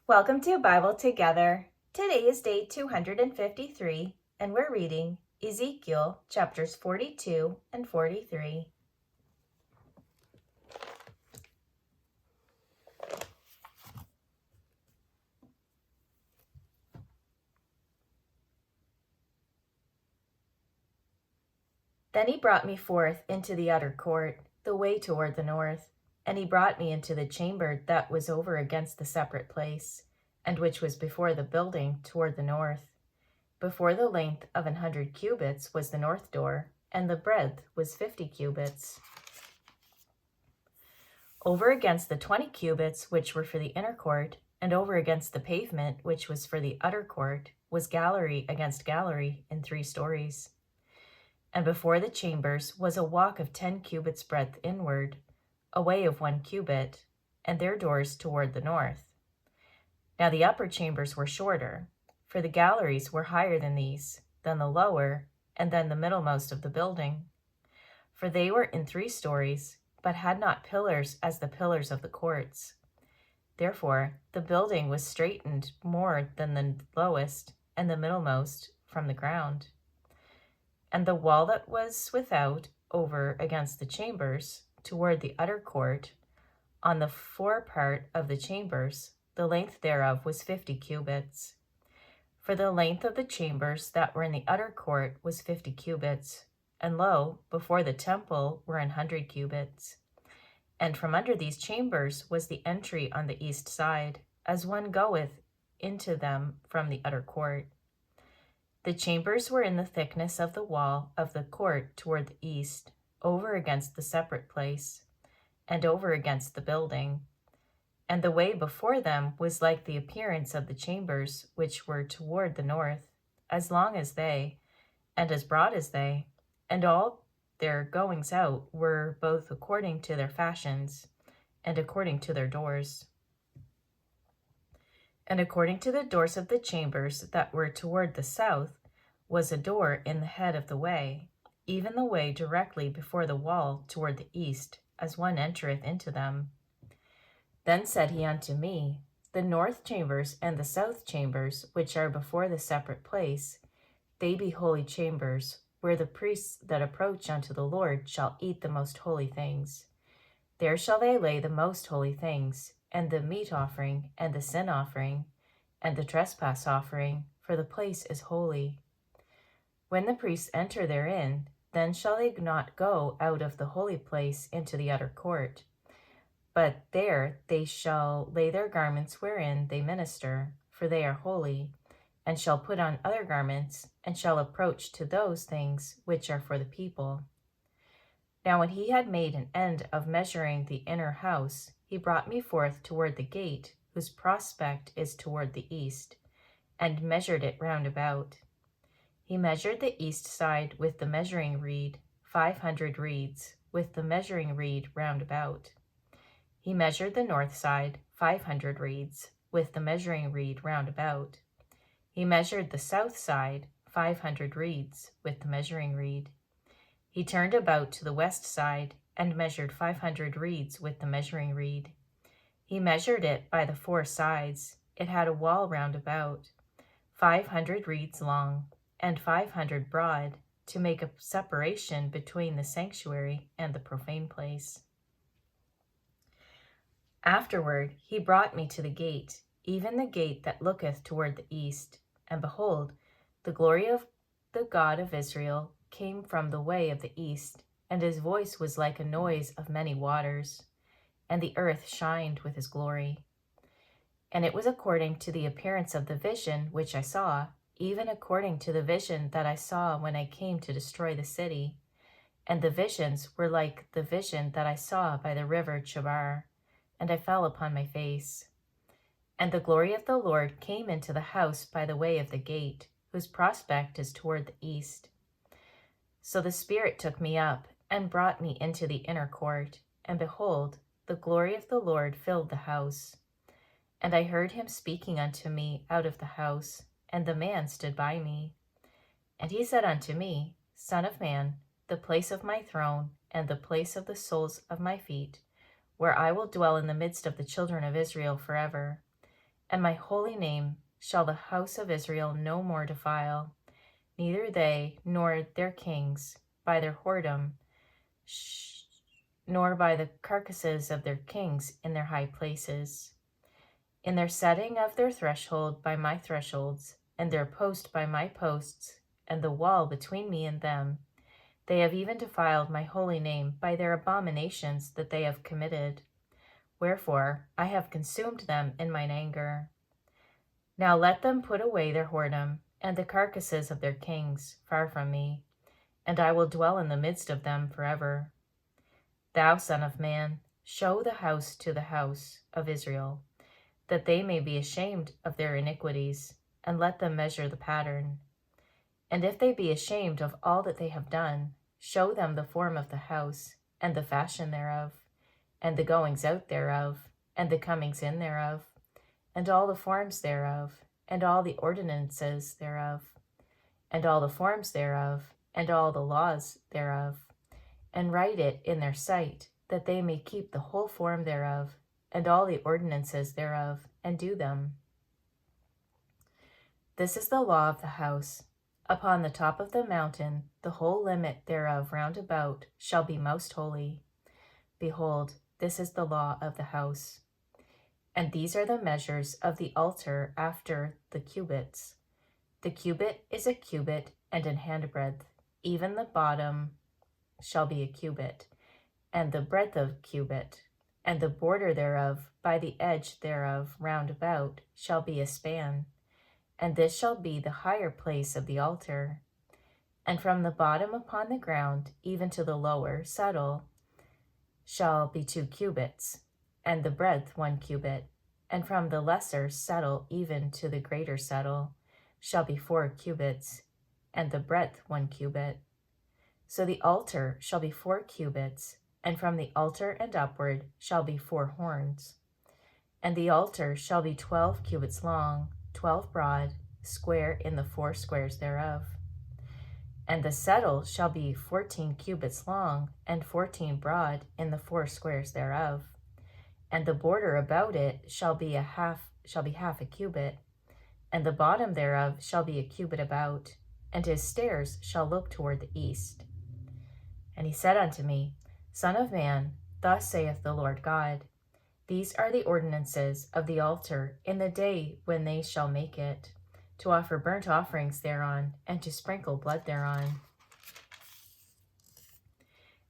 Welcome to Bible Together. Today is day 253, and we're reading Ezekiel chapters 42 and 43. Then he brought me forth into the utter court, the way toward the north, and he brought me into the chamber that was over against the separate place, and which was before the building toward the north. Before the length of 100 cubits was the north door, and the breadth was 50 cubits. Over against the 20 cubits which were for the inner court, and over against the pavement which was for the utter court, was gallery against gallery in 3 stories. And before the chambers was a walk of 10 cubits breadth inward, a way of 1 cubit, and their doors toward the north. Now the upper chambers were shorter, for the galleries were higher than these, than the lower, and than the middlemost of the building. For they were in 3 stories, but had not pillars as the pillars of the courts. Therefore the building was straightened more than the lowest and the middlemost from the ground. And the wall that was without, over against the chambers, toward the utter court, on the forepart of the chambers, the length thereof was 50 cubits. For the length of the chambers that were in the utter court was 50 cubits, and lo, before the temple were 100 cubits. And from under these chambers was the entry on the east side, as one goeth into them from the utter court. The chambers were in the thickness of the wall of the court toward the east, over against the separate place, and over against the building. And the way before them was like the appearance of the chambers which were toward the north, as long as they, and as broad as they, and all their goings out were both according to their fashions, and according to their doors. And according to the doors of the chambers that were toward the south was a door in the head of the way, even the way directly before the wall toward the east, as one entereth into them. Then said he unto me, The north chambers and the south chambers, which are before the separate place, they be holy chambers, where the priests that approach unto the Lord shall eat the most holy things. There shall they lay the most holy things, and the meat offering, and the sin offering, and the trespass offering, for the place is holy. When the priests enter therein, then shall they not go out of the holy place into the utter court, but there they shall lay their garments wherein they minister, for they are holy, and shall put on other garments, and shall approach to those things which are for the people. Now when he had made an end of measuring the inner house, he brought me forth toward the gate, whose prospect is toward the east, and measured it round about. He measured the east side with the measuring reed, 500 reeds, with the measuring reed round about. He measured the north side, 500 reeds, with the measuring reed round about. He measured the south side, 500 reeds, with the measuring reed. He turned about to the west side, and measured 500 reeds with the measuring reed. He measured it by the 4 sides. It had a wall round about, 500 reeds long, and 500 broad, to make a separation between the sanctuary and the profane place. Afterward he brought me to the gate, even the gate that looketh toward the east. And behold, the glory of the God of Israel came from the way of the east, and his voice was like a noise of many waters, and the earth shined with his glory. And it was according to the appearance of the vision which I saw, even according to the vision that I saw when I came to destroy the city. And the visions were like the vision that I saw by the river Chebar, and I fell upon my face. And the glory of the Lord came into the house by the way of the gate, whose prospect is toward the east. So the Spirit took me up, and brought me into the inner court, and behold, the glory of the Lord filled the house. And I heard him speaking unto me out of the house, and the man stood by me. And he said unto me, Son of man, the place of my throne, and the place of the soles of my feet, where I will dwell in the midst of the children of Israel forever. And my holy name shall the house of Israel no more defile, neither they nor their kings by their whoredom, nor by the carcasses of their kings in their high places. In their setting of their threshold by my thresholds, and their post by my posts, and the wall between me and them, they have even defiled my holy name by their abominations that they have committed. Wherefore I have consumed them in mine anger. Now let them put away their whoredom, and the carcasses of their kings, far from me, and I will dwell in the midst of them forever. Thou, son of man, show the house to the house of Israel, that they may be ashamed of their iniquities, and let them measure the pattern. And if they be ashamed of all that they have done, show them the form of the house, and the fashion thereof, and the goings out thereof, and the comings in thereof, and all the forms thereof, and all the ordinances thereof, and all the forms thereof, and all the laws thereof, and write it in their sight, that they may keep the whole form thereof, and all the ordinances thereof, and do them. This is the law of the house. Upon the top of the mountain, the whole limit thereof round about shall be most holy. Behold, this is the law of the house. And these are the measures of the altar after the cubits. The cubit is a cubit and an handbreadth, even the bottom shall be a cubit, and the breadth of a cubit, and the border thereof by the edge thereof round about shall be a span. And this shall be the higher place of the altar. And from the bottom upon the ground, even to the lower settle, shall be 2 cubits, and the breadth 1 cubit. And from the lesser settle even to the greater settle shall be 4 cubits, and the breadth 1 cubit. So the altar shall be 4 cubits, and from the altar and upward shall be 4 horns. And the altar shall be 12 cubits long, 12 broad, square in the 4 squares thereof. And the settle shall be 14 cubits long, and 14 broad in the 4 squares thereof. And the border about it shall be half a cubit, and the bottom thereof shall be a cubit about, and his stairs shall look toward the east. And he said unto me, Son of man, thus saith the Lord God, these are the ordinances of the altar in the day when they shall make it, to offer burnt offerings thereon, and to sprinkle blood thereon.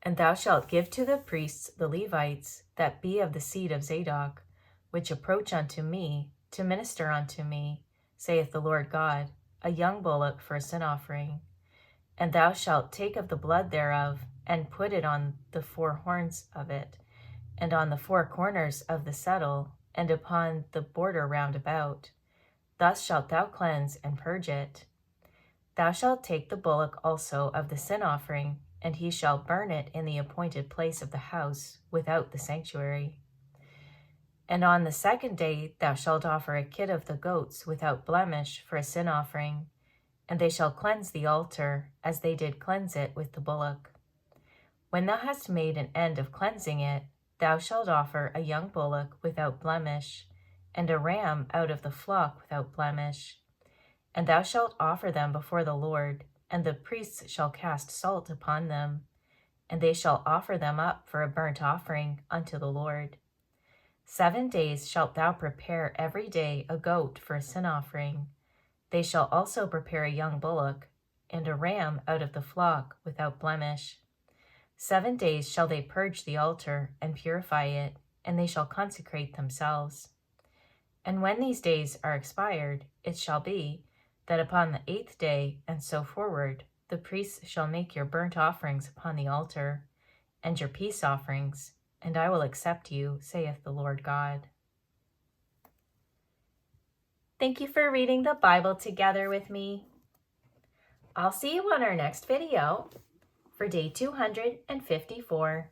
And thou shalt give to the priests the Levites, that be of the seed of Zadok, which approach unto me, to minister unto me, saith the Lord God, a young bullock for a sin offering. And thou shalt take of the blood thereof, and put it on the 4 horns of it, and on the 4 corners of the settle, and upon the border round about. Thus shalt thou cleanse and purge it. Thou shalt take the bullock also of the sin offering, and he shall burn it in the appointed place of the house, without the sanctuary. And on the 2nd day thou shalt offer a kid of the goats without blemish for a sin offering, and they shall cleanse the altar, as they did cleanse it with the bullock. When thou hast made an end of cleansing it, thou shalt offer a young bullock without blemish, and a ram out of the flock without blemish. And thou shalt offer them before the Lord, and the priests shall cast salt upon them, and they shall offer them up for a burnt offering unto the Lord. 7 days shalt thou prepare every day a goat for a sin offering. They shall also prepare a young bullock, and a ram out of the flock without blemish. 7 days shall they purge the altar and purify it, and they shall consecrate themselves. And when these days are expired, it shall be, that upon the 8th day and so forward, the priests shall make your burnt offerings upon the altar, and your peace offerings, and I will accept you, saith the Lord God. Thank you for reading the Bible together with me. I'll see you on our next video for day 254.